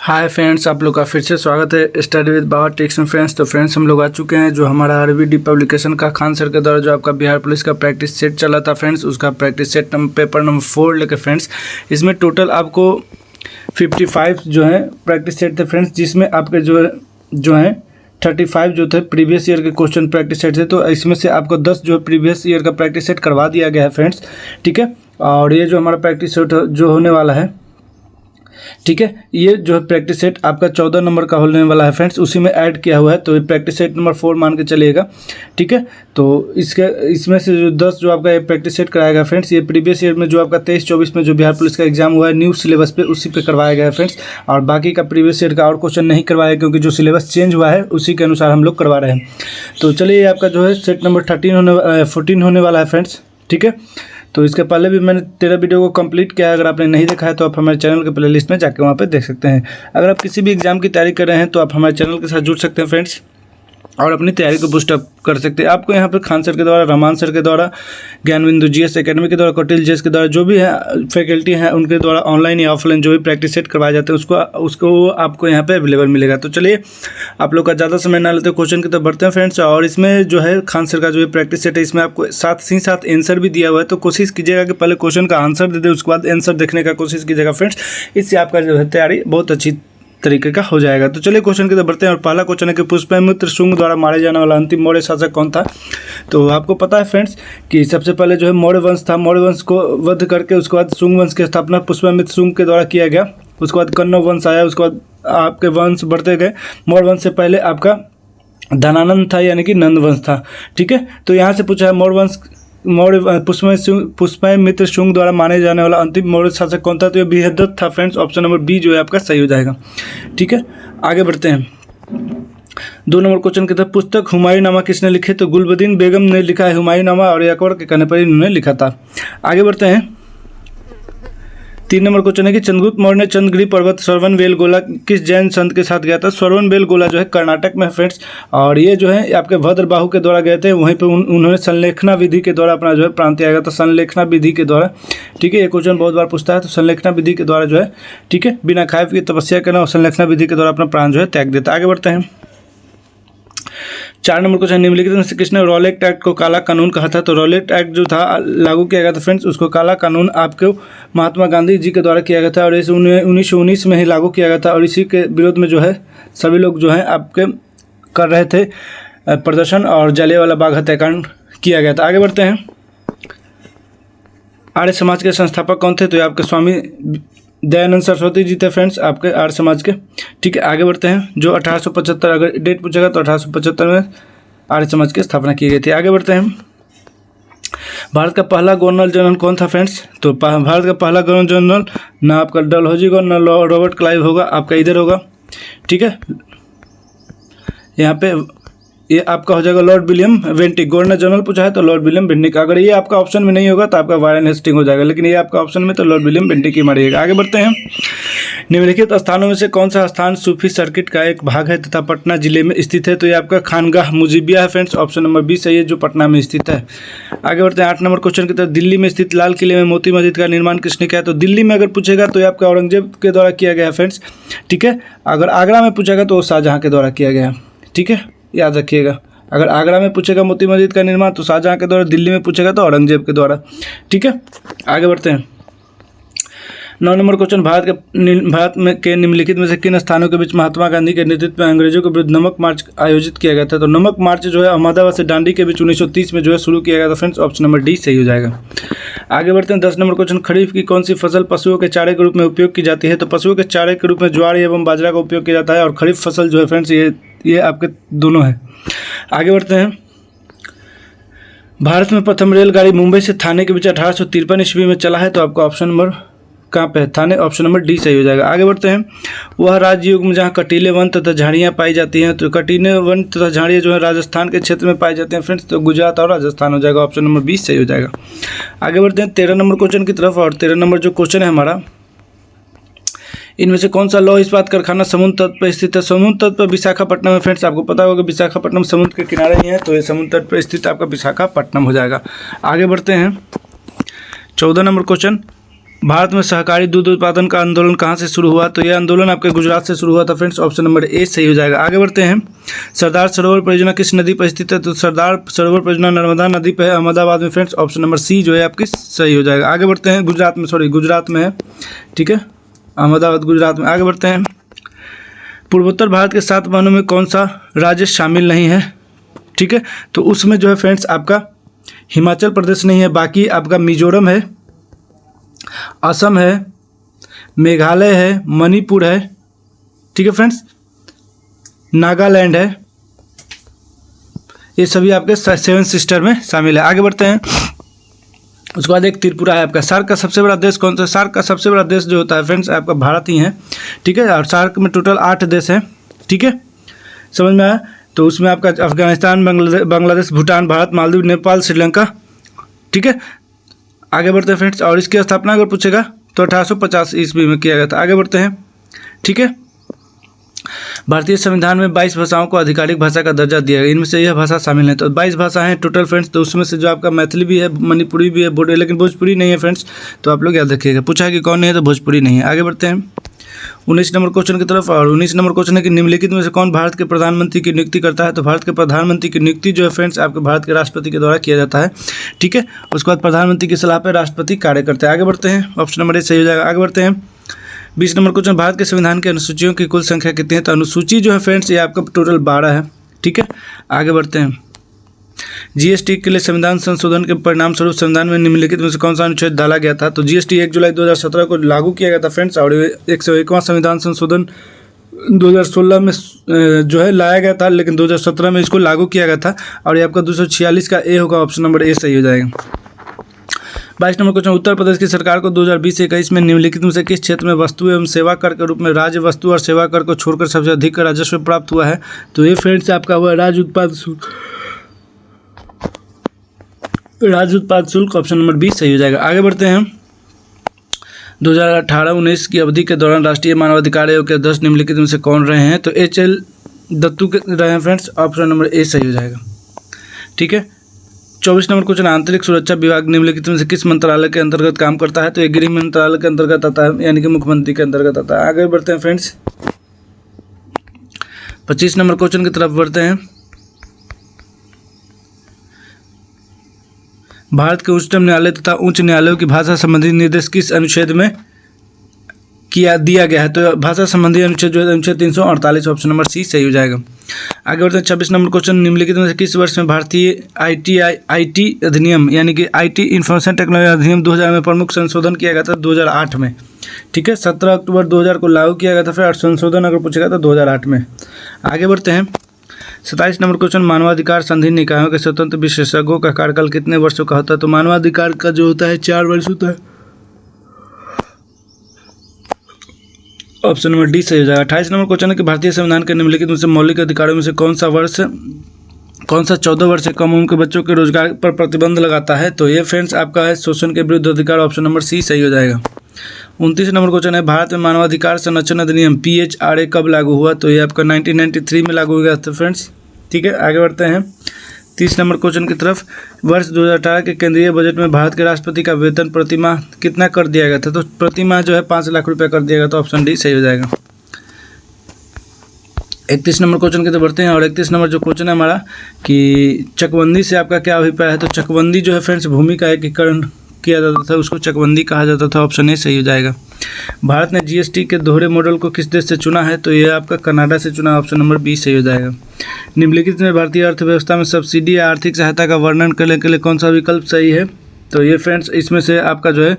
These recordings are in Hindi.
हाय फ्रेंड्स, आप लोग का फिर से स्वागत है स्टडी विद बाबा टेक्स में। फ्रेंड्स तो फ्रेंड्स हम लोग आ चुके हैं जो हमारा आरबीडी पब्लिकेशन का खान सर के द्वारा जो आपका बिहार पुलिस का प्रैक्टिस सेट चला था फ्रेंड्स, उसका प्रैक्टिस सेट पेपर नंबर 4 लेकर फ्रेंड्स इसमें टोटल आपको 55 जो है प्रैक्टिस सेट थे फ्रेंड्स, जिसमें आपके जो है 35 जो थे प्रीवियस ईयर के क्वेश्चन प्रैक्टिस सेट थे। तो इसमें से आपको 10 जो है प्रीवियस ईयर का प्रैक्टिस सेट करवा दिया गया है फ्रेंड्स, ठीक है। और ये जो हमारा प्रैक्टिस सेट जो होने वाला है, ठीक है, ये जो है प्रैक्टिस सेट आपका 14 नंबर का होने वाला है फ्रेंड्स, उसी में ऐड किया हुआ है। तो ये प्रैक्टिस सेट नंबर 4 मान के चलिएगा, ठीक है। तो इसमें से जो 10 जो आपका ये प्रैक्टिस सेट कराएगा फ्रेंड्स, ये प्रीवियस ईयर में जो आपका 23-24 में जो बिहार पुलिस का एग्जाम हुआ है न्यू सिलेबस पे, उसी पे करवाया गया है फ्रेंड्स। और बाकी का प्रीवियस ईयर का और क्वेश्चन नहीं करवाया, क्योंकि जो सिलेबस चेंज हुआ है उसी के अनुसार हम लोग करवा रहे हैं। तो चलिए, ये आपका जो है सेट नंबर 14 होने वाला है फ्रेंड्स, ठीक है। तो इसके पहले भी मैंने 13 वीडियो को कंप्लीट किया है। अगर आपने नहीं देखा है तो आप हमारे चैनल के प्लेलिस्ट में जाकर वहाँ पे देख सकते हैं। अगर आप किसी भी एग्जाम की तैयारी कर रहे हैं तो आप हमारे चैनल के साथ जुड़ सकते हैं फ्रेंड्स, और अपनी तैयारी को बूस्ट अप कर सकते हैं। आपको यहाँ पर खान सर के द्वारा, रहमान सर के द्वारा, ज्ञानबिंदु जीएस एकेडमी के द्वारा, कौटिल्य जीएस के द्वारा जो भी है फैकल्टी हैं उनके द्वारा ऑनलाइन या ऑफलाइन जो भी प्रैक्टिस सेट करवाए जाते हैं उसको आपको यहाँ पे अवेलेबल मिलेगा। तो चलिए, आप लोग का ज़्यादा समय ना लेते क्वेश्चन की तरफ बढ़ते हैं फ्रेंड्स। और इसमें जो है खान सर का जो है प्रैक्टिस सेट है, इसमें आपको साथ आंसर भी दिया हुआ है। तो कोशिश कीजिएगा कि पहले क्वेश्चन का आंसर दे दे, उसके बाद आंसर देखने का कोशिश कीजिएगा फ्रेंड्स। इससे आपका जो है तैयारी बहुत अच्छी तरीके का हो जाएगा। तो चलिए क्वेश्चन की तरफ बढ़ते हैं। और पहला क्वेश्चन है कि पुष्यमित्र शुंग द्वारा मारे जाने वाला अंतिम मौर्य शासक कौन था। तो आपको पता है फ्रेंड्स कि सबसे पहले जो है मौर्य वंश था। मौर्य वंश को वध करके उसके बाद शुंग वंश की स्थापना पुष्यमित्र शुंग के द्वारा किया गया। उसके बाद कण्व वंश आया, उसके बाद आपके वंश बढ़ते गए। मौर्य वंश से पहले आपका धनानंद था, यानी कि नंद वंश था, ठीक है। तो यहाँ से पूछा है पुष्यमित्र शुंग द्वारा माने जाने वाला अंतिम मौर्य शासक कौन था। तो ये बृहद्रथ था फ्रेंड्स। ऑप्शन नंबर बी जो है आपका सही हो जाएगा, ठीक है। आगे बढ़ते हैं। 2 नंबर क्वेश्चन की तरफ, पुस्तक हुमायूंनामा किसने लिखे। तो गुलबदीन बेगम ने लिखा है हुमायूंनामा, और अकबर के कहने पर इन्होंने लिखा था। आगे बढ़ते हैं। 3 नंबर क्वेश्चन है कि चंद्रगुप्त मौर्य ने चंद्रगिरी पर्वत श्रवणबेलगोला किस जैन संत के साथ गया था। श्रवणबेलगोला जो है कर्नाटक में है फ्रेंड्स, और ये जो है आपके भद्रबाहु के द्वारा गए थे। वहीं पे उन्होंने संलेखना विधि के द्वारा अपना जो है प्राण त्यागा था, संलेखना विधि के द्वारा, ठीक है। ये क्वेश्चन बहुत बार पूछता है। तो संलेखना विधि के द्वारा जो है, ठीक है, बिना खाए पिए तपस्या करना और संलेखना विधि के द्वारा अपना प्राण जो है त्याग देता। आगे बढ़ते हैं। 4 नंबर क्वेश्चन, निम्नलिखित में से किसने रॉलेट एक्ट को काला कानून कहा था। तो रॉलेट एक्ट जो था लागू किया गया था फ्रेंड्स, उसको काला कानून आपको महात्मा गांधी जी के द्वारा किया गया था, और इसे 1919 में ही लागू किया गया था। और इसी के विरोध में जो है सभी लोग जो है आपके कर रहे थे प्रदर्शन, और जलियांवाला बाग हत्याकांड किया गया था। आगे बढ़ते हैं। आर्य समाज के संस्थापक कौन थे। तो ये आपके स्वामी दयानंद सरस्वती जी थे फ्रेंड्स, आपके आर्य समाज के, ठीक है। आगे बढ़ते हैं। जो 1875, अगर डेट पूछेगा तो 1875 में आर्य समाज की स्थापना की गई थी। आगे बढ़ते हैं। भारत का पहला गवर्नर जनरल कौन था फ्रेंड्स। तो भारत का पहला गवर्नर जनरल ना आपका डलहौजी होगा, ना रॉबर्ट क्लाइव होगा, आपका इधर होगा, ठीक है। यहाँ पे ये आपका हो जाएगा Lord William Bentinck. Governor general पूछा है तो लॉर्ड विलियम बेंटिक। अगर ये आपका ऑप्शन में नहीं होगा तो आपका वारेन हेस्टिंग हो जाएगा, लेकिन ये आपका ऑप्शन में तो लॉर्ड विलियम बेंटिक ही मारिएगा। आगे बढ़ते हैं। निम्नलिखित स्थानों में से कौन सा स्थान सूफी सर्किट का एक भाग है तथा पटना जिले में स्थित है। तो ये आपका खानगाह मुजीबिया है फ्रेंड्स। ऑप्शन नंबर 20 है ये, जो पटना में स्थित है। आगे बढ़ते हैं। 8 नंबर क्वेश्चन की तरफ, दिल्ली में स्थित लाल किले में मोती मस्जिद का निर्माण किसने किया। तो दिल्ली में अगर पूछेगा तो ये आपका औरंगजेब के द्वारा किया गया है फ्रेंड्स, ठीक है। अगर आगरा में पूछेगा तो शाहजहाँ के द्वारा किया गया, ठीक है, याद रखिएगा। अगर आगरा में पूछेगा मोती मस्जिद का निर्माण तो शाहजहाँ के द्वारा, दिल्ली में पूछेगा तो औरंगजेब के द्वारा, ठीक है। आगे बढ़ते हैं। 9 नंबर क्वेश्चन, भारत में के निम्नलिखित में से किन स्थानों के बीच महात्मा गांधी के नेतृत्व में अंग्रेजों के विरुद्ध नमक मार्च आयोजित किया गया था। तो नमक मार्च जो है अहमदाबाद से डांडी के बीच 1930 में जो है शुरू किया गया था फ्रेंड्स। ऑप्शन नंबर डी सही हो जाएगा। आगे बढ़ते हैं। 10 नंबर क्वेश्चन, खरीफ की कौन सी फसल पशुओं के चारे के रूप में उपयोग की जाती है। तो पशुओं के चारे के रूप में ज्वार एवं बाजरा का उपयोग किया जाता है, और खरीफ फसल जो है फ्रेंड्स ये आपके दोनों है। आगे बढ़ते हैं। भारत में प्रथम रेलगाड़ी मुंबई से थाने के बीच 1853 ईस्वी में चला है। तो आपका ऑप्शन नंबर कहाँ पे है, थाने। ऑप्शन नंबर डी सही हो जाएगा। आगे बढ़ते हैं। वह राज्य युग में जहाँ कटीले वन तथा झाड़ियाँ पाई जाती हैं। तो कटीले वन तथा झाड़ियाँ जो है राजस्थान के क्षेत्र में पाई जाती हैं फ्रेंड्स। तो गुजरात और राजस्थान हो जाएगा। ऑप्शन नंबर 20 सही हो जाएगा। आगे बढ़ते हैं 13 नंबर क्वेश्चन की तरफ। और 13 नंबर जो क्वेश्चन है हमारा, इनमें से कौन सा लौह इस्पात कारखाना समुद्र तट पर स्थित है। समुद्र तट पर विशाखापट्टनम है फ्रेंड्स। आपको पता होगा कि विशाखापट्टनम समुद्र के किनारे ही है, तो ये समुद्र तट पर स्थित आपका विशाखापट्टनम हो जाएगा। आगे बढ़ते हैं। 14 नंबर क्वेश्चन, भारत में सहकारी दूध उत्पादन का आंदोलन कहाँ से शुरू हुआ? तो यह आंदोलन आपके गुजरात से शुरू हुआ था फ्रेंड्स। ऑप्शन नंबर ए सही हो जाएगा। आगे बढ़ते हैं। सरदार सरोवर परियोजना किस नदी पर स्थित है? तो सरदार सरोवर परियोजना नर्मदा नदी पर है, अहमदाबाद में फ्रेंड्स। ऑप्शन नंबर सी जो है आपकी सही हो जाएगा। आगे बढ़ते हैं। गुजरात में है, ठीक है, अहमदाबाद गुजरात में। आगे बढ़ते हैं। पूर्वोत्तर भारत के 7 वनों में कौन सा राज्य शामिल नहीं है? ठीक है, तो उसमें जो है फ्रेंड्स आपका हिमाचल प्रदेश नहीं है, बाकी आपका मिजोरम है, असम है, मेघालय है, मणिपुर है, ठीक है फ्रेंड्स, नागालैंड है, ये सभी आपके 7 सिस्टर में शामिल है। आगे बढ़ते हैं। उसके बाद एक त्रिपुरा है आपका। सार्क का सबसे बड़ा देश कौन सा? सार्क का सबसे बड़ा देश जो होता है फ्रेंड्स आपका भारत ही है, ठीक है, और सार्क में टोटल 8 देश हैं, ठीक है, समझ में आया? तो उसमें आपका अफगानिस्तान, बांग्लादेश, भूटान, भारत, मालदीव, नेपाल, श्रीलंका, ठीक है। आगे बढ़ते हैं फ्रेंड्स। और इसकी स्थापना अगर पूछेगा तो 1850 ईस्वी में किया गया था। आगे बढ़ते हैं, ठीक है। भारतीय संविधान में 22 भाषाओं को आधिकारिक भाषा का दर्जा दिया गया, इनमें से यह भाषा शामिल है। तो 22 भाषा हैं टोटल फ्रेंड्स। तो उसमें से जो आपका मैथिली भी है, मणिपुरी भी है, बोडो, लेकिन भोजपुरी नहीं है फ्रेंड्स। तो आप लोग याद रखिएगा, पूछा है कि कौन नहीं है तो भोजपुरी नहीं है। आगे बढ़ते हैं 19 नंबर क्वेश्चन की तरफ। और 19 नंबर क्वेश्चन है कि निम्नलिखित में से कौन भारत के प्रधानमंत्री की नियुक्ति करता है? तो भारत के प्रधानमंत्री की नियुक्ति जो है फ्रेंड्स आपके भारत के राष्ट्रपति के द्वारा किया जाता है, ठीक है। उसके बाद प्रधानमंत्री की सलाह पर राष्ट्रपति कार्य करते हैं। आगे बढ़ते हैं। ऑप्शन नंबर ए सही हो जाएगा। आगे बढ़ते हैं। 20 नंबर क्वेश्चन, भारत के संविधान की अनुसूचियों की कुल संख्या कितनी है? तो अनुसूची जो है फ्रेंड्स ये आपका टोटल 12 है, ठीक है। आगे बढ़ते हैं। जीएसटी के लिए संविधान संशोधन के परिणाम स्वरूप संविधान में निम्नलिखित में से कौन सा अनुच्छेद डाला गया था? तो जीएसटी 1 जुलाई 2017 को लागू किया गया था फ्रेंड्स। और 101वां संविधान संशोधन 2016 में जो है लाया गया था, लेकिन 2017 में इसको लागू किया गया था। और ये आपका 246 का ए होगा। ऑप्शन नंबर ए सही हो जाएगा। 22 नंबर क्वेश्चन, उत्तर प्रदेश की सरकार को 2020-21 में निम्नलिखित में से किस क्षेत्र में वस्तु एवं सेवा कर के रूप में राज्य वस्तु और सेवा कर को छोड़कर सबसे अधिक राजस्व प्राप्त हुआ है? तो ये फ्रेंड्स आपका हुआ राज्य उत्पाद शुल्क। ऑप्शन नंबर बी सही हो जाएगा। आगे बढ़ते हैं। 2018-19 की अवधि के दौरान राष्ट्रीय मानवाधिकार आयोग के अध्यक्ष निम्नलिखित में से कौन रहे हैं? तो HL दत्तू के रहे हैं फ्रेंड्स। ऑप्शन नंबर ए सही हो जाएगा, ठीक है। 24 नंबर क्वेश्चन, आंतरिक सुरक्षा विभाग निम्नलिखित में से किस मंत्रालय के अंतर्गत काम करता है? तो ये गृह मंत्रालय के अंतर्गत आता है, यानी कि मुख्यमंत्री के अंतर्गत आता है। आगे बढ़ते हैं फ्रेंड्स। 25 नंबर क्वेश्चन की तरफ बढ़ते हैं। भारत के उच्चतम न्यायालय तथा उच्च न्यायालयों की भाषा संबंधी निर्देश किस अनुच्छेद में दिया गया है? तो भाषा संबंधी अनुच्छेद जो है अनुच्छेद 348। ऑप्शन नंबर सी सही हो जाएगा। आगे बढ़ते हैं। 26 नंबर क्वेश्चन, निम्नलिखित में से किस वर्ष में भारतीय आईटी अधिनियम यानी कि आईटी इंफॉर्मेशन टेक्नोलॉजी अधिनियम 2000 में प्रमुख संशोधन किया गया था? 2008 में, ठीक है। 17 अक्टूबर 2000 को लागू किया गया था फिर, और संशोधन अगर पूछेगा तो 2008 में। आगे बढ़ते हैं। 27 नंबर क्वेश्चन, मानवाधिकार संधि निकायों के स्वतंत्र विशेषज्ञों का कार्यकाल कितने वर्षों का होता है? तो मानवाधिकार का जो होता है 4 वर्ष होता है। ऑप्शन नंबर डी सही हो जाएगा। 28 नंबर क्वेश्चन है कि भारतीय संविधान के निम्नलिखित में से मौलिक अधिकारों में से कौन सा 14 वर्ष से कम उम्र के बच्चों के रोजगार पर प्रतिबंध लगाता है? तो ये फ्रेंड्स आपका है शोषण के विरुद्ध अधिकार। ऑप्शन नंबर सी सही हो जाएगा। 29 नंबर क्वेश्चन है, भारत में मानवाधिकार संरक्षण अधिनियम PHRA कब लागू हुआ? तो ये आपका 1993 में लागू हो गया था फ्रेंड्स, ठीक है। आगे बढ़ते हैं 30 नंबर क्वेश्चन की तरफ। वर्ष 2018 के केंद्रीय बजट में भारत के राष्ट्रपति का वेतन प्रतिमाह कितना कर दिया गया था? तो प्रतिमाह जो है 5 लाख रुपये कर दिया गया। तो ऑप्शन डी सही हो जाएगा। 31 नंबर क्वेश्चन की तरफ बढ़ते हैं। और 31 नंबर जो क्वेश्चन है हमारा कि चकबंदी से आपका क्या अभिप्राय है? तो चकबंदी जो है फ्रेंड्स भूमि का एकीकरण किया जाता था, उसको चकबंदी कहा जाता था। ऑप्शन ए सही हो जाएगा। भारत ने जीएसटी के दोहरे मॉडल को किस देश से चुना है? तो ये आपका कनाडा से चुना। ऑप्शन नंबर बी सही हो जाएगा। निम्नलिखित में भारतीय अर्थव्यवस्था में सब्सिडी या आर्थिक सहायता का वर्णन करने के लिए कौन सा विकल्प सही है? तो ये फ्रेंड्स इसमें से आपका जो है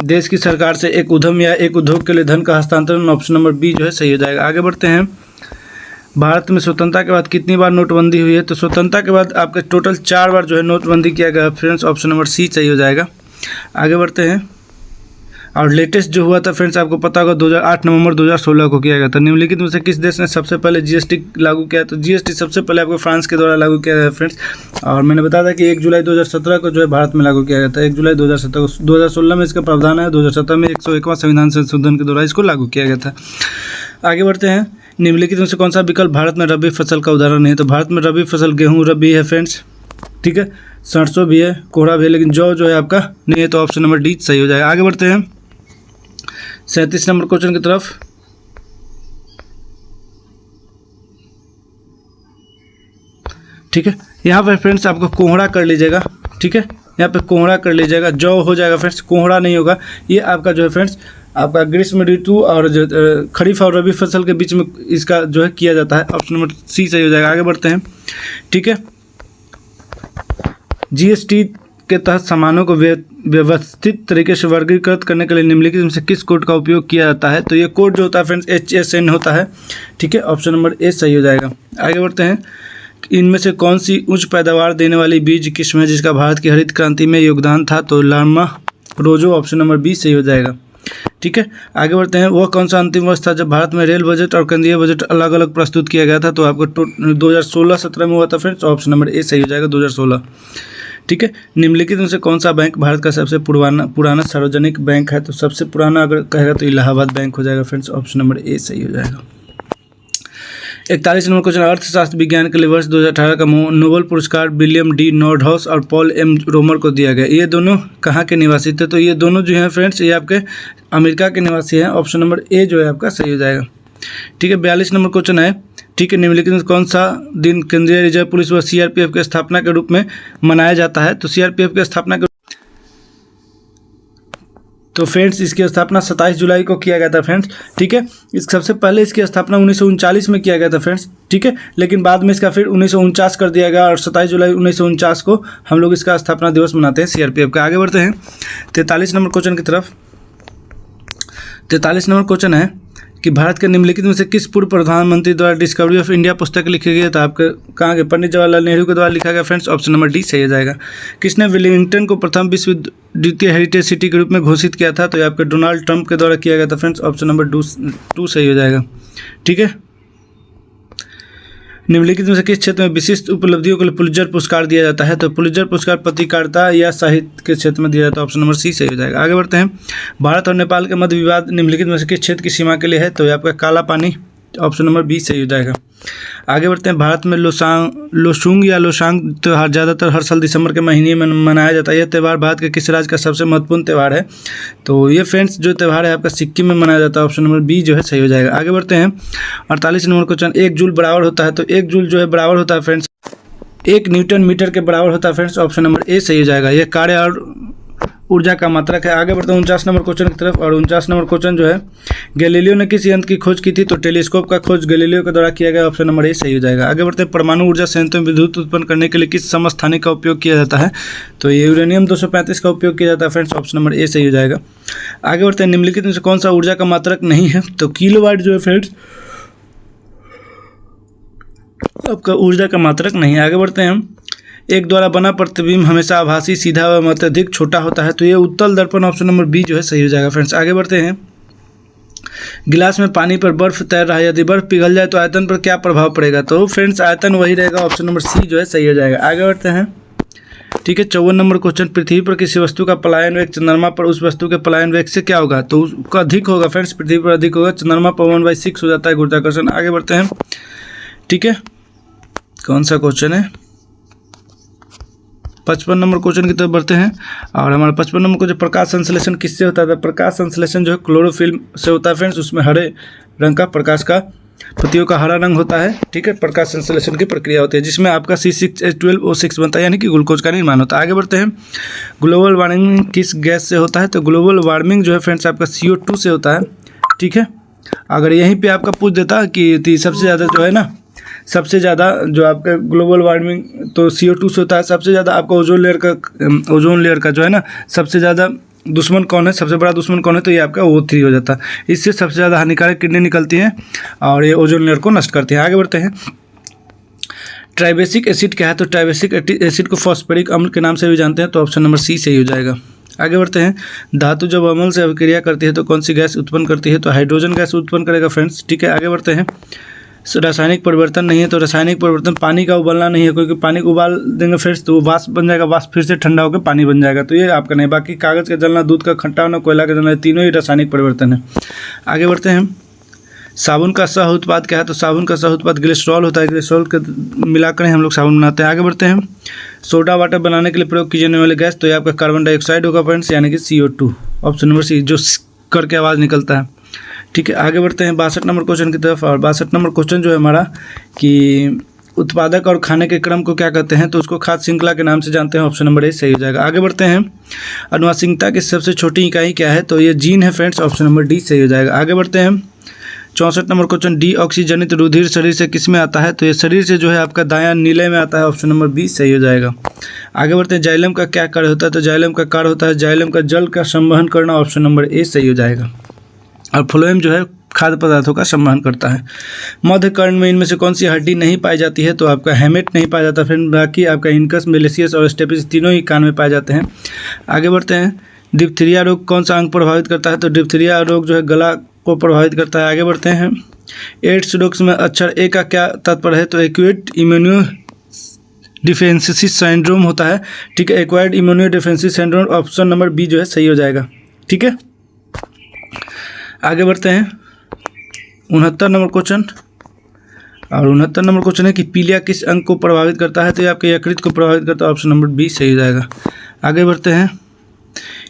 देश की सरकार से एक उद्यम या एक उद्योग के लिए धन का हस्तांतरण। ऑप्शन नंबर बी जो है सही हो जाएगा। आगे बढ़ते हैं। भारत में स्वतंत्रता के बाद कितनी बार नोटबंदी हुई है? तो स्वतंत्रता के बाद आपके टोटल 4 बार जो है नोटबंदी किया गया फ्रेंड्स। ऑप्शन नंबर सी सही हो जाएगा। आगे बढ़ते हैं। और लेटेस्ट जो हुआ था फ्रेंड्स आपको पता होगा 8 नवंबर 2016 को किया गया था। निम्नलिखित में से किस देश ने सबसे पहले जीएसटी लागू किया? तो जीएसटी सबसे पहले आपको फ्रांस के द्वारा लागू किया गया फ्रेंड्स। और मैंने बताया था कि 1 जुलाई 2017 को जो है भारत में लागू किया गया था। 1 जुलाई 2017 को 2016 में इसका प्रावधान है, 2017 में 101वां संविधान संशोधन के द्वारा इसको लागू किया गया था। आगे बढ़ते हैं। निम्नलिखित में से कौन सा विकल्प भारत में रबी फसल का उदाहरण है? तो भारत में रबी फसल गेहूँ रबी है फ्रेंड्स, ठीक है। सरसों भी है, कोहरा भी है, लेकिन जौ जो है आपका नहीं है, तो ऑप्शन नंबर डी सही हो जाएगा। आगे बढ़ते हैं 37 नंबर क्वेश्चन की तरफ। ठीक है, यहाँ पर फ्रेंड्स आपको कोहरा कर लीजिएगा। ठीक है, यहाँ पे कोहरा कर लीजिएगा, जौ हो जाएगा फ्रेंड्स, कोहरा नहीं होगा। ये आपका जो है फ्रेंड्स आपका ग्रीष्म ऋतु और जो खरीफ और रबी फसल के बीच में इसका जो है किया जाता है। ऑप्शन नंबर सी सही हो जाएगा। आगे बढ़ते हैं। ठीक है, जीएसटी के तहत सामानों को व्यवस्थित तरीके से वर्गीकृत करने के लिए निम्नलिखित में से किस कोड का उपयोग किया जाता है? तो ये कोड जो होता है फ्रेंड्स HSN होता है। ठीक है, ऑप्शन नंबर ए सही हो जाएगा। आगे बढ़ते हैं। इनमें से कौन सी उच्च पैदावार देने वाली बीज किस्म है जिसका भारत की हरित क्रांति में योगदान था? तो लामा रोजो, ऑप्शन नंबर बी सही हो जाएगा। ठीक है, आगे बढ़ते हैं। वह कौन सा अंतिम वर्ष था जब भारत में रेल बजट और केंद्रीय बजट अलग अलग प्रस्तुत किया गया था? तो आपको 2016-17 में हुआ था फ्रेंड्स, ऑप्शन नंबर ए सही हो जाएगा, 2016। ठीक है, निम्नलिखित में से कौन सा बैंक भारत का सबसे पुराना सार्वजनिक बैंक है? तो सबसे पुराना अगर कहेगा तो इलाहाबाद बैंक हो जाएगा फ्रेंड्स, ऑप्शन नंबर ए सही हो जाएगा। 41 नंबर क्वेश्चन। अर्थशास्त्र विज्ञान के लिए वर्ष 2018 का नोबेल पुरस्कार विलियम डी नॉर्डहाउस और पॉल एम रोमर को दिया गया। ये दोनों कहाँ के निवासी थे? तो ये दोनों जो हैं फ्रेंड्स ये आपके अमेरिका के निवासी हैं, ऑप्शन नंबर ए जो है आपका सही हो जाएगा। ठीक है, 42 नंबर क्वेश्चन है। ठीक है, निम्नलिखित में कौन सा दिन केंद्रीय रिजर्व पुलिस व CRPF की स्थापना के रूप में मनाया जाता है? तो CRPF की स्थापना के तो फ्रेंड्स इसकी स्थापना 27 जुलाई को किया गया था फ्रेंड्स। ठीक है, इस सबसे पहले इसकी स्थापना 1939 में किया गया था फ्रेंड्स। ठीक है, लेकिन बाद में इसका फिर 1949 कर दिया गया और 27 जुलाई 1949 को हम लोग इसका स्थापना दिवस मनाते हैं CRPF का। आगे बढ़ते हैं 43 नंबर क्वेश्चन की तरफ। 43 नंबर क्वेश्चन है कि भारत के निम्नलिखित में से किस पूर्व प्रधानमंत्री द्वारा डिस्कवरी ऑफ इंडिया पुस्तक लिखी गई? तो आपके कहाँ के पंडित जवाहरलाल नेहरू के द्वारा लिखा गया फ्रेंड्स, ऑप्शन नंबर डी सही हो जाएगा। किसने वेलिंगटन को प्रथम विश्व द्वितीय हेरिटेज सिटी के रूप में घोषित किया था? तो ये आपके डोनाल्ड ट्रंप के द्वारा किया गया था फ्रेंड्स, ऑप्शन नंबर 2 सही हो जाएगा। ठीक है, निम्नलिखित में से किस क्षेत्र में विशिष्ट उपलब्धियों के लिए पुलित्जर पुरस्कार दिया जाता है? तो पुलित्जर पुरस्कार पत्रकारिता या साहित्य के क्षेत्र में दिया जाता है, ऑप्शन नंबर सी सही हो जाएगा। आगे बढ़ते हैं। भारत और नेपाल के मध्य विवाद निम्नलिखित में से किस क्षेत्र की सीमा के लिए है? तो ये आपका काला पानी, ऑप्शन नंबर बी सही हो जाएगा। आगे बढ़ते हैं। भारत में लोसूंग या लोसांग त्यौहार ज़्यादातर हर साल दिसंबर के महीने में मनाया जाता है। यह त्यौहार भारत के किस राज्य का सबसे महत्वपूर्ण त्यौहार है? तो ये फ्रेंड्स जो त्यौहार है आपका सिक्किम में मनाया जाता है, ऑप्शन नंबर बी जो है सही हो जाएगा। आगे बढ़ते हैं 48 नंबर क्वेश्चन। 1 जूल बराबर होता है? तो 1 जूल जो है बराबर होता है फ्रेंड्स 1 न्यूटन मीटर के बराबर होता है फ्रेंड्स, ऑप्शन नंबर ए सही हो जाएगा। यह कार्य और ऊर्जा का मात्रक है। आगे बढ़ते हैं 49 नंबर क्वेश्चन की तरफ। और 49 नंबर क्वेश्चन जो है, गैलीलियो ने किस यंत्र की खोज की थी? तो टेलीस्कोप का खोज गैलीलियो के द्वारा किया गया, ऑप्शन नंबर ए सही हो जाएगा। आगे बढ़ते हैं। परमाणु ऊर्जा संयंत्रों में विद्युत उत्पन्न करने के लिए किस समस्थानिक का उपयोग किया जाता है? तो ये यूरेनियम 235 का उपयोग किया जाता है फ्रेंड्स, ऑप्शन नंबर ए सही हो जाएगा। आगे बढ़ते हैं। निम्नलिखित में से कौन सा ऊर्जा का मात्रक नहीं है? तो किलोवाट जो है फ्रेंड्स आपका ऊर्जा का मात्रक नहीं है। आगे बढ़ते हैं। एक द्वारा बना प्रतिबिंब हमेशा आभासी, सीधा व अत्यधिक छोटा होता है। तो ये उत्तल दर्पण, ऑप्शन नंबर बी जो है सही हो जाएगा फ्रेंड्स। आगे बढ़ते हैं। गिलास में पानी पर बर्फ तैर रहा है, यदि बर्फ पिघल जाए तो आयतन पर क्या प्रभाव पड़ेगा? तो फ्रेंड्स आयतन वही रहेगा, ऑप्शन नंबर सी जो है सही हो जाएगा। आगे बढ़ते हैं। ठीक है, 54 नंबर क्वेश्चन। पृथ्वी पर किसी वस्तु का पलायन वेग चंद्रमा पर उस वस्तु के पलायन वेग से क्या होगा? तो उसका अधिक होगा फ्रेंड्स, पृथ्वी पर अधिक होगा। चंद्रमा पर 1/6 हो जाता है गुरुत्वाकर्षण। आगे बढ़ते हैं। ठीक है, कौन सा क्वेश्चन है? 55 नंबर क्वेश्चन की तरफ बढ़ते हैं। और हमारा 55 नंबर क्वेश्चन, प्रकाश संश्लेषण किससे होता है? प्रकाश संश्लेषण जो है क्लोरोफिल्म से होता है फ्रेंड्स। उसमें हरे रंग का प्रकाश का पत्तियों का हरा रंग होता है। ठीक है, प्रकाश संश्लेषण की प्रक्रिया होती है जिसमें आपका C6H12O6 बनता है, यानी कि ग्लूकोज का निर्माण होता है। आगे बढ़ते हैं। ग्लोबल वार्मिंग किस गैस से होता है? तो ग्लोबल वार्मिंग जो है फ्रेंड्स आपका CO2 से होता है। ठीक है, अगर यहीं पर आपका पूछ देता कि सबसे ज़्यादा जो है ना, सबसे ज़्यादा जो आपका ग्लोबल वार्मिंग तो CO2 से होता है। सबसे ज़्यादा आपका ओजोन लेयर का जो है ना सबसे ज़्यादा दुश्मन कौन है, सबसे बड़ा दुश्मन कौन है? तो ये आपका O3 हो जाता है। इससे सबसे ज़्यादा हानिकारक किरणें निकलती हैं और ये ओजोन लेयर को नष्ट करती हैं। आगे बढ़ते हैं। ट्राइबेसिक एसिड क्या है? तो ट्राइबेसिक एसिड को फॉस्फोरिक अम्ल के नाम से भी जानते हैं, तो ऑप्शन नंबर सी सही हो जाएगा। आगे बढ़ते हैं। धातु जब अम्ल से अभिक्रिया करती है तो कौन सी गैस उत्पन्न करती है? तो हाइड्रोजन गैस उत्पन्न करेगा फ्रेंड्स। ठीक है, आगे बढ़ते हैं। रासायनिक परिवर्तन नहीं है, तो रासायनिक परिवर्तन पानी का उबलना नहीं है, क्योंकि पानी को उबाल देंगे फिर तो वो वाष्प बन जाएगा, वाष्प फिर से ठंडा होकर पानी बन जाएगा, तो ये आपका नहीं। बाकी कागज़ का जलना, दूध का खट्टा होना, कोयला का जलना, तीनों ही रासायनिक परिवर्तन है। आगे बढ़ते हैं। साबुन का सह उत्पाद क्या है? तो साबुन का सह उत्पाद ग्लिसरॉल होता है। ग्लिसरॉल के मिलाकर हम लोग साबुन बनाते हैं। आगे बढ़ते हैं। सोडा वाटर बनाने के लिए प्रयोग की जाने वाली गैस, तो ये आपका कार्बन डाइऑक्साइड होगा फ्रेंड्स, यानी कि CO2, ऑप्शन नंबर सी, जो करके आवाज़ निकलता है। ठीक है, आगे बढ़ते हैं 62 नंबर क्वेश्चन की तरफ। और 62 नंबर क्वेश्चन जो है हमारा कि उत्पादक और खाने के क्रम को क्या कहते हैं, तो उसको खाद्य श्रृंखला के नाम से जानते हैं, ऑप्शन नंबर ए सही हो जाएगा। आगे बढ़ते हैं, अनुवांशिकता की सबसे छोटी इकाई क्या है, तो ये जीन है फ्रेंड्स, ऑप्शन नंबर डी सही हो जाएगा। आगे बढ़ते हैं 64 नंबर क्वेश्चन, डीऑक्सीजनित रुधिर शरीर से किस में आता है, तो ये शरीर से जो है आपका दायां नीले में आता है, ऑप्शन नंबर बी सही हो जाएगा। आगे बढ़ते हैं, जाइलम का क्या कार्य होता है, तो जाइलम का कार्य होता है जाइलम का जल का संवहन करना, ऑप्शन नंबर ए सही हो जाएगा। और फ्लोएम जो है खाद्य पदार्थों का संवहन करता है। मध्य कर्ण में इनमें से कौन सी हड्डी नहीं पाई जाती है, तो आपका हेमेट नहीं पाया जाता, फिर बाकी आपका इनकस, मेलेसियस और स्टेपिस तीनों ही कान में पाए जाते हैं। आगे बढ़ते हैं, डिप्थीरिया रोग कौन सा अंग प्रभावित करता है, तो डिप्थीरिया रोग जो है गला को प्रभावित करता है। आगे बढ़ते हैं, एड्स रोग में अक्षर ए का क्या तात्पर्य है, तो एक्यूट इम्यूनो डिफेंसी सिंड्रोम होता है। ठीक है, acquired immunodeficiency syndrome, option number B जो है सही हो जाएगा। ठीक है, आगे बढ़ते हैं 69 नंबर क्वेश्चन। और 69 नंबर क्वेश्चन है कि पीलिया किस अंग को प्रभावित करता है, तो ये आपके यकृत को प्रभावित करता है, ऑप्शन नंबर बी सही हो जाएगा। आगे बढ़ते हैं,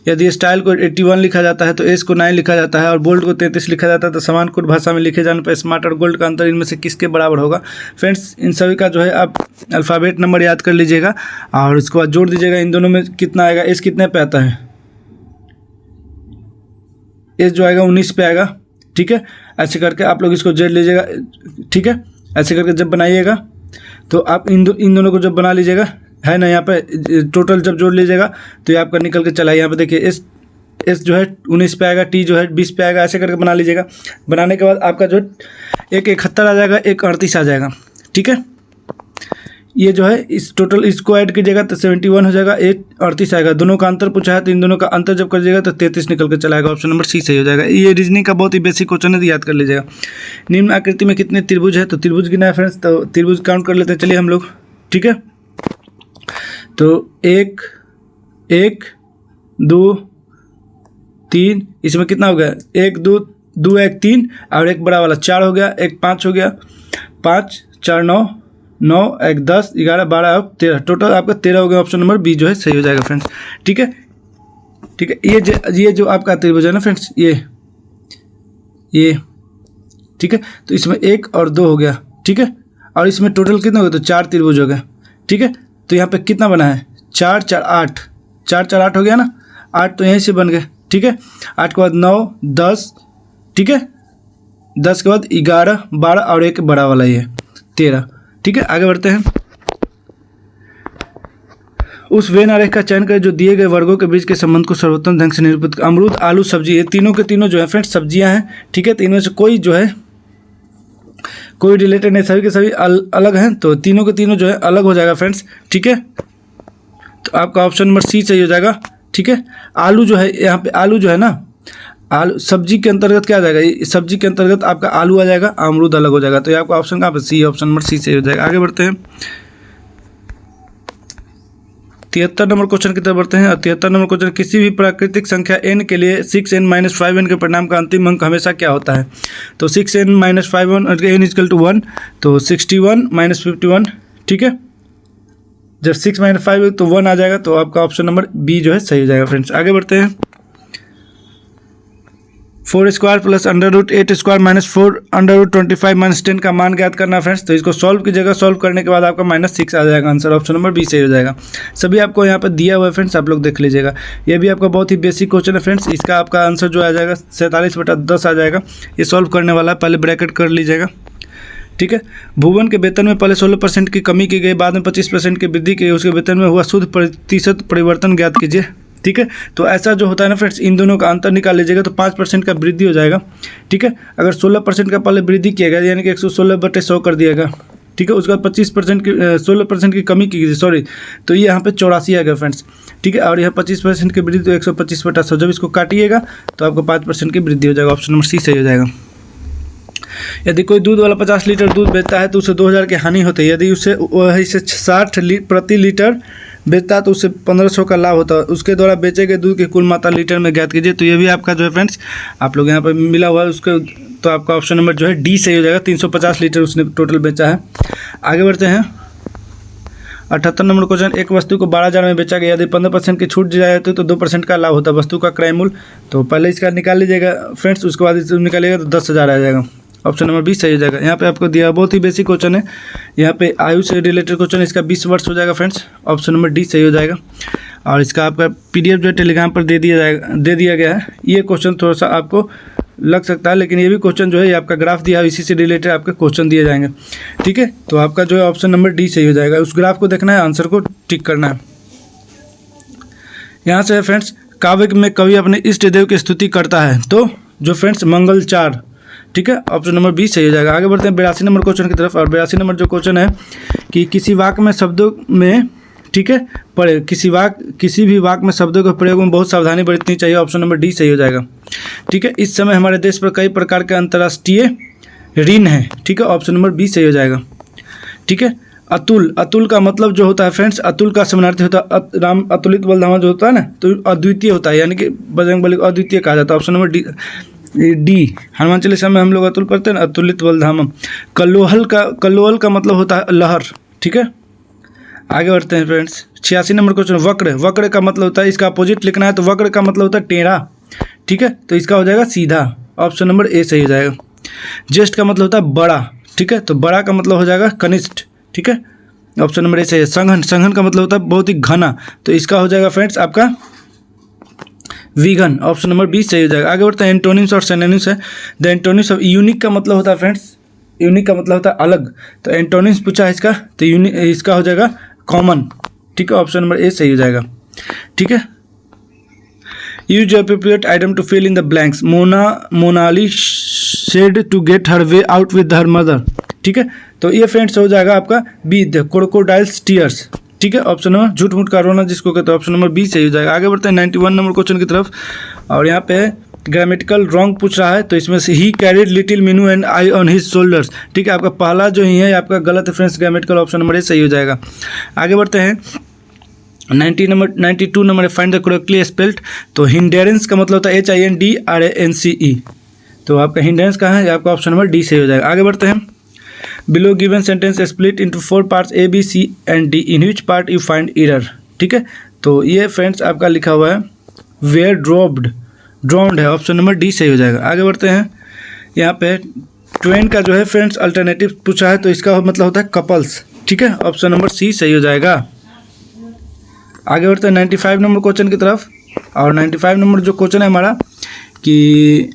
यदि स्टाइल को 81 लिखा जाता है तो एस को 9 लिखा जाता है और बोल्ट को 33 लिखा जाता है, तो समान कोड भाषा में लिखे जाने पर स्मार्ट और गोल्ड का अंतर इनमें से किसके बराबर होगा। फ्रेंड्स, इन सभी का जो है आप अल्फ़ाबेट नंबर याद कर लीजिएगा और इसके बाद जोड़ दीजिएगा, इन दोनों में कितना आएगा, एस कितने पे आता है, एस जो आएगा 19 पे आएगा। ठीक है, ऐसे करके आप लोग इसको जोड़ लीजिएगा। ठीक है, ऐसे करके जब बनाइएगा तो आप इन दोनों को जब बना लीजिएगा, है ना, यहाँ पे टोटल जब जोड़ लीजिएगा तो ये आपका निकल के चला। यहाँ पे देखिए एस जो है 19 पे आएगा, टी जो है 20 पे आएगा, ऐसे करके बना लीजिएगा। बनाने के बाद आपका जो एक 71 आ जाएगा, एक 38 आ जाएगा। ठीक है, ये जो है इस टोटल इसको ऐड कीजिएगा तो 71 हो जाएगा, 38 आएगा। दोनों का अंतर पूछा है तो इन दोनों का अंतर जब करिएगा तो 33 निकल कर चला आएगा, ऑप्शन नंबर सी सही हो जाएगा। ये रीजनिंग का बहुत ही बेसिक क्वेश्चन है, तो याद कर लीजिएगा। निम्न आकृति में कितने त्रिभुज है, तो त्रिभुज गिना है फ्रेंड्स, तो त्रिभुज काउंट कर लेते हैं चलिए हम लोग। ठीक है, तो 1 1 2 3, इसमें कितना हो गया, 1 2 2 1 3 और एक बड़ा वाला 4 हो गया, एक 5 हो गया, 5 4 9 9 1 10 11 12 13, टोटल आपका 13 हो गया, ऑप्शन नंबर बी जो है सही हो जाएगा फ्रेंड्स। ठीक है, ठीक है, ये जो आपका त्रिभुज है ना फ्रेंड्स, ये ठीक है, तो इसमें 1 और 2 हो गया। ठीक है, और इसमें टोटल कितना हो गया, तो 4 त्रिभुज हो गया। ठीक है, तो यहाँ पे कितना बना है, 4 4 8, 4 4 8 हो गया ना, 8 तो यहीं से बन गए। ठीक है, 8 के बाद 9 10, ठीक है, 10 के बाद 11 12 और एक बड़ा वाला ये 13। ठीक है, आगे बढ़ते हैं, उस वेन आरेख का चयन करें जो दिए गए वर्गों के बीच के संबंध को सर्वोत्तम ढंग से निरूपित। अमरूद, आलू, सब्जी, ये तीनों के तीनों जो है फ्रेंड्स सब्जियां हैं। ठीक है, तो इनमें से कोई जो है कोई रिलेटेड नहीं, सभी के सभी अलग हैं, तो तीनों के तीनों जो है अलग हो जाएगा फ्रेंड्स। ठीक है, तो आपका ऑप्शन नंबर सी सही हो जाएगा। ठीक है, आलू जो है, यहाँ पे आलू जो है ना, आलू सब्जी के अंतर्गत क्या आ जाएगा, सब्जी के अंतर्गत आपका आलू आ जाएगा, अमरूद अलग हो जाएगा, तो ये आपका ऑप्शन कहाँ पे, सी, ऑप्शन नंबर सी सही हो जाएगा। आगे बढ़ते हैं 73 नंबर क्वेश्चन की तरफ बढ़ते हैं। 73 नंबर क्वेश्चन, किसी भी प्राकृतिक संख्या n के लिए 6n-5n के परिणाम का अंतिम अंक हमेशा क्या होता है, तो 6n-5n n = 1, तो 61 - 51। ठीक है, जब 6 - 5 तो 1 आ जाएगा, तो आपका ऑप्शन नंबर बी जो है सही हो जाएगा फ्रेंड्स। आगे बढ़ते हैं 4² + √8² - 4 √25 - 10 का मान ज्ञात करना फ्रेंड्स, तो इसको सॉल्व कीजिएगा, सॉल्व करने के बाद आपका -6 आ जाएगा आंसर, ऑप्शन नंबर बी सही हो जाएगा। सभी आपको यहाँ पर दिया हुआ है फ्रेंड्स, आप लोग देख लीजिएगा। ये भी आपका बहुत ही बेसिक क्वेश्चन है फ्रेंड्स, इसका आपका आंसर जो आ जाएगा 47/10 आ जाएगा। ये सॉल्व करने वाला, पहले ब्रैकेट कर लीजिएगा। ठीक है, भुवन के वेतन में पहले 16% की कमी की गई, बाद में 25% की वृद्धि की गई, उसके वेतन में हुआ शुद्ध प्रतिशत परिवर्तन ज्ञात कीजिए। ठीक है, तो ऐसा जो होता है ना फ्रेंड्स, इन दोनों का अंतर निकाल लीजिएगा, तो 5% का वृद्धि हो जाएगा। ठीक है, अगर 16% का पहले वृद्धि किया गया, यानी कि 116/100 कर दिएगा। ठीक है, उसका 25% की 16% की कमी की गई, सॉरी, तो ये यहाँ पे 84 आ गया फ्रेंड्स। ठीक है, और यहाँ 25% की वृद्धि, तो 125/100, जब इसको काटिएगा तो आपको 5% की वृद्धि हो जाएगा, ऑप्शन नंबर सी सही हो जाएगा। यदि कोई दूध वाला 50 लीटर दूध बेचता है तो उसे 2000 की हानि होती है, यदि उसे वही से 60 प्रति लीटर बेचता है तो उससे 1500 का लाभ होता है। उसके द्वारा बेचे गए दूध की कुल मात्रा लीटर में ज्ञात कीजिए, तो ये भी आपका जो है फ्रेंड्स आप लोग यहाँ पर मिला हुआ है उसके, तो आपका ऑप्शन नंबर जो है डी सही हो जाएगा। 350 लीटर उसने टोटल बेचा है। आगे बढ़ते हैं 78 नंबर क्वेश्चन, एक वस्तु को 12,000 में बेचा गया, यदि 15% की छूट दी जाए तो 2% का लाभ होता है, वस्तु का क्रय मूल्य। तो पहले इसका निकाल लीजिएगा फ्रेंड्स, उसके बाद इसको निकालिएगा तो 10,000 आ जाएगा। ऑप्शन नंबर 20 सही हो जाएगा। यहाँ पे आपको दिया बहुत ही बेसिक क्वेश्चन है, यहाँ पे आयु से रिलेटेड क्वेश्चन, इसका 20 वर्ष हो जाएगा फ्रेंड्स। ऑप्शन नंबर डी सही हो जाएगा। और इसका आपका PDF जो है टेलीग्राम पर दे दिया गया है। ये क्वेश्चन थोड़ा सा आपको लग सकता है, लेकिन ये भी क्वेश्चन जो है ये आपका ग्राफ दिया है, इसी से रिलेटेड आपके क्वेश्चन दिए जाएंगे, ठीक है। तो आपका जो है ऑप्शन नंबर डी सही हो जाएगा। उस ग्राफ को देखना है, आंसर को टिक करना है। यहाँ से फ्रेंड्स, काव्य में कवि अपने इष्ट देव की स्तुति करता है, तो जो फ्रेंड्स मंगलचार, ठीक है। ऑप्शन नंबर 20 सही हो जाएगा। आगे बढ़ते हैं 82 नंबर क्वेश्चन की तरफ। और 82 नंबर जो क्वेश्चन है कि किसी वाक्य में शब्दों में, ठीक है, पढ़े किसी भी वाक्य में शब्दों के प्रयोग में बहुत सावधानी बरतनी चाहिए। ऑप्शन नंबर डी सही हो जाएगा, ठीक है। इस समय हमारे देश पर कई प्रकार के अंतर्राष्ट्रीय ऋण हैं, ठीक है। ऑप्शन नंबर बी सही हो जाएगा, ठीक है। अतुल का मतलब जो होता है फ्रेंड्स, अतुल का समानार्थी होता है राम अतुलित बलधामा जो होता है ना, तो अद्वितीय होता है, यानी कि बजरंगबली को अद्वितीय कहा जाता है। Option number D Hanuman Chalisa में हम लोग अतुल पढ़ते हैं ना, अतुलित बलधामा। कल्लोल का मतलब होता है लहर, ठीक है। आगे बढ़ते हैं फ्रेंड्स, 86 नंबर क्वेश्चन, वक्र का मतलब होता है, इसका अपोजिट लिखना है, तो वक्र का मतलब होता है टेढ़ा, ठीक है। तो इसका हो जाएगा सीधा। ऑप्शन नंबर ए सही हो जाएगा। ज्येष्ठ का मतलब होता है बड़ा, ठीक है, तो बड़ा का मतलब हो जाएगा कनिष्ठ, ठीक है। ऑप्शन नंबर ए सही है। संघन का मतलब होता है बहुत ही घना, तो इसका हो जाएगा फ्रेंड्स आपका विघन। ऑप्शन नंबर 20 सही हो जाएगा। आगे बढ़ते हैं, एंटोनिम्स और सिनोनिम्स है। द एंटोनिम्स ऑफ यूनिक का मतलब होता है फ्रेंड्स, यूनिक का मतलब होता है अलग, तो एंटोनिम्स पूछा है इसका, तो इसका हो जाएगा कॉमन, ठीक है। ऑप्शन नंबर ए सही हो जाएगा, ठीक है। Use appropriate item to fill in the blanks. Monali said to get her way out with her mother, ठीक है। तो ये फ्रेंड्स हो जाएगा आपका बी, द क्रोकोडाइल्स टीयर्स, ठीक है। ऑप्शन नंबर झूठ मूठ का रोना जिसको कहते हैं, ऑप्शन नंबर बी सही हो जाएगा। आगे बढ़ते हैं 91 नंबर क्वेश्चन की तरफ। और यहाँ पे ग्रामेटिकल रॉन्ग पूछ रहा है, तो इसमें से ही carried little Meenu and I on his shoulders, ठीक है। आपका पहला जो ही है आपका गलत है friends, grammatical. Option number A सही हो जाएगा। आगे बढ़ते हैं 92 number, find the correctly spelled. तो हिंडेरेंस का मतलब होता है HINDRANCE, तो आपका हिंडेरेंस कहाँ है, आपका ऑप्शन नंबर डी सही हो जाएगा। आगे बढ़ते हैं, below given sentence split into 4 parts A, B, C and D, in which part you find error, ठीक है। तो ये फ्रेंड्स आपका लिखा हुआ है वेयर ड्रॉन्ड है, ऑप्शन नंबर डी सही हो जाएगा। आगे बढ़ते हैं, यहाँ पे ट्वेन का जो है फ्रेंड्स अल्टरनेटिव पूछा है, तो इसका मतलब होता है कपल्स, ठीक है। ऑप्शन नंबर सी सही हो जाएगा। आगे बढ़ते हैं 95 नंबर क्वेश्चन की तरफ। और 95 नंबर जो क्वेश्चन है हमारा कि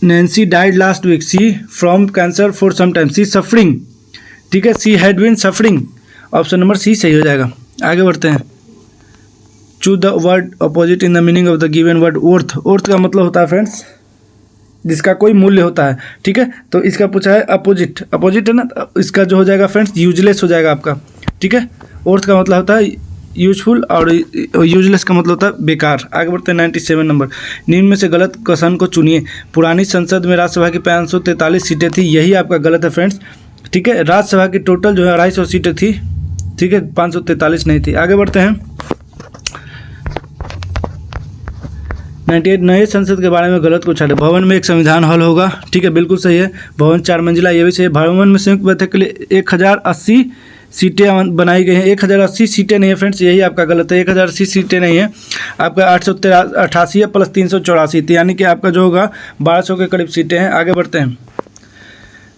Nancy died last week, she from cancer for some time, she suffering, ठीक है, she had been suffering. Option number C सही हो जाएगा। आगे बढ़ते हैं, choose the word opposite in the meaning of the given word. Worth का मतलब होता है फ्रेंड्स जिसका कोई मूल्य होता है, ठीक है। तो इसका पूछा है अपोजिट है ना, इसका जो हो जाएगा फ्रेंड्स यूजलेस हो जाएगा आपका, ठीक है। ओर्थ का मतलब होता है यूजफुल और यूजलेस का मतलब होता है बेकार। आगे बढ़ते हैं 97 नंबर, निम्न में से गलत कथन को चुनिए। पुरानी संसद में राज्यसभा की 543 सीटें थी, यही आपका गलत है फ्रेंड्स, ठीक है। राज्यसभा की टोटल जो है 250 सीटें थी, ठीक है, 543 नहीं थी। आगे बढ़ते हैं 98, नए संसद के बारे में गलत को छाटे। भवन में एक संविधान हॉल होगा, ठीक है, बिल्कुल सही है। भवन 4 मंजिला, ये भी सही है। भवन में संयुक्त बैठक के लिए 1080 सीटें बनाई गई हैं। 1080 सीटें नहीं है फ्रेंड्स, यही आपका गलत है। 1080 सीटें नहीं है, आपका 888 है प्लस 384, यानी कि आपका जो होगा 1200 के करीब सीटें हैं। आगे बढ़ते हैं,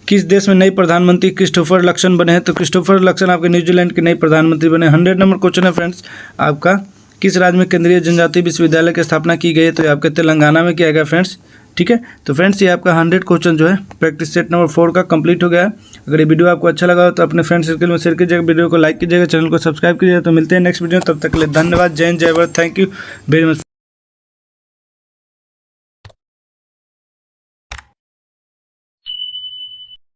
किस देश में नई प्रधानमंत्री क्रिस्टोफर लक्सन बने हैं? तो क्रिस्टोफर लक्सन आपके न्यूजीलैंड के नए प्रधानमंत्री बने। 100 नंबर क्वेश्चन है फ्रेंड्स आपका, किस राज्य में केंद्रीय जनजातीय विश्वविद्यालय की स्थापना की गई है? तो ये आपके तेलंगाना में किया गया फ्रेंड्स, ठीक है। तो फ्रेंड्स ये आपका 100 क्वेश्चन जो है प्रैक्टिस सेट नंबर 4 का कंप्लीट हो गया है। अगर ये वीडियो आपको अच्छा लगा हो तो अपने फ्रेंड सर्कल में शेयर कीजिएगा, वीडियो को लाइक कीजिएगा, चैनल को सब्सक्राइब कीजिएगा। तो मिलते हैं नेक्स्ट वीडियो, तब तक के लिए धन्यवाद। जय हिंद, जय Bharat, thank you very much.